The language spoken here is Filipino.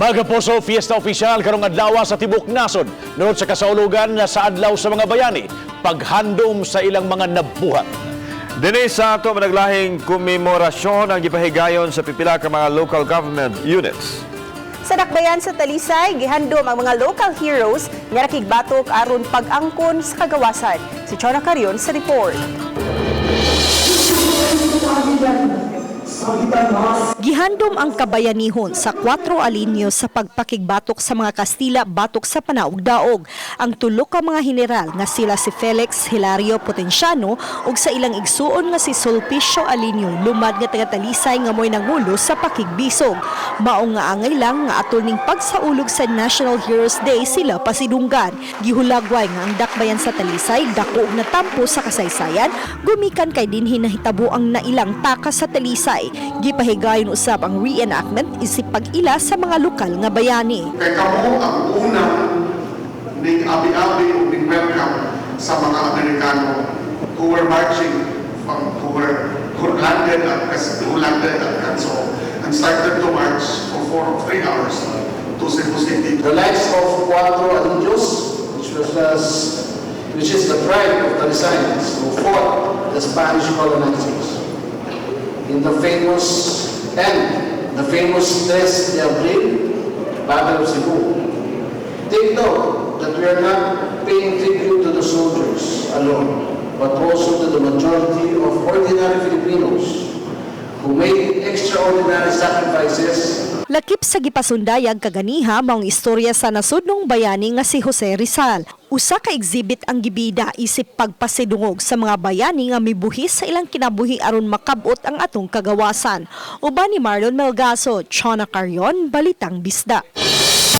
Nagaposo fiesta opisyal karong adlaw sa tibok nasod nunod sa kasaulogan sa adlaw sa mga bayani paghandum sa ilang mga nabuhat. Dinhi sa ato managlahing komemorasyon ang gipahigayon sa pipila ka mga local government units. Sa Dakbayan sa Talisay, gihandum ang mga local heroes nga nakigbatok aron pag-angkon sa kagawasan. Si Chona Carion sa report. Gihandum ang kabayanihon sa 4 alinyo sa pagpakigbatok sa mga Kastila batok sa panaog-daog. Ang tulo ka mga heneral nga sila si Felix Hilario Potenciano ug sa ilang igsuon nga si Sulpicio Alinyo lumad nga taga Talisay nga moy nangulo sa pakigbisog. Mao nga angay lang nga atol ning pagsaulog sa National Heroes Day sila pasidunggan. Gihulagway nga ang Dakbayan sa Talisay dako og natampo sa kasaysayan gumikan kay dinhi nahitabo ang nailang takas sa Talisay. Gipahigayon usab ang reenactment isip pag-ila sa mga lokal nga bayani. Kay kamo ang unang ning abi-abi o ning welcome sa mga Amerikano who were marching who landed at Canso and started to march for 3 hours to Cebu City. The likes of Cuatro Alinjos, which is the tribe of Talisaynos who fought the Spanish colonizers in the famous 3 de Abril Battle of Cebu. Take note that we are not paying tribute to the soldiers alone, but also to the majority of ordinary Filipinos who made extraordinary sacrifices. Lakip sa gipasundayag kaganiha maong istorya sa nasudnong bayani nga si Jose Rizal. Usa ka exhibit ang gibida isip pagpasidungog sa mga bayani nga mibuhis sa ilang kinabuhi aron makabot ang atong kagawasan. Uban ni Marlon Melgaso, Chona Carion, Balitang Bisdak.